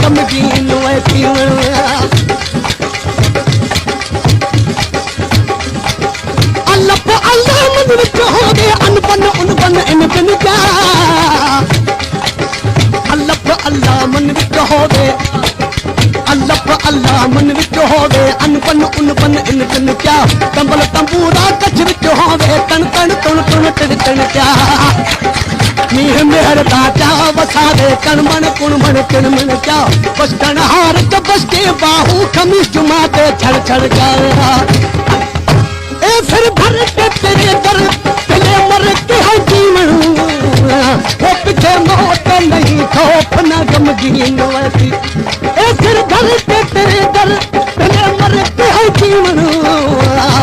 गमगीन वैसी अल्लाह अल्लाह मन विच होवे अनबन उनबन इन बिन क्या अल्लाह मन विच होवे अल्लाह मन विच होवे अनबन उनबन इन बिन क्या तंबल तंबूरा कछ विच होवे तन तन तुन तुन टिड़ टिड़ क्या मीह मेहर दा क्या वसावे कण मन कुण मन किण मन क्या बस कण हार च बस के बाहू खमीस जुमा ते छड़ छड़ क्या ए फिर भर के तेरे दर तेरे मर के है जीवन वो पीछे मौत नहीं खौफ न गमगीन वैसी ए फिर भर के तेरे दर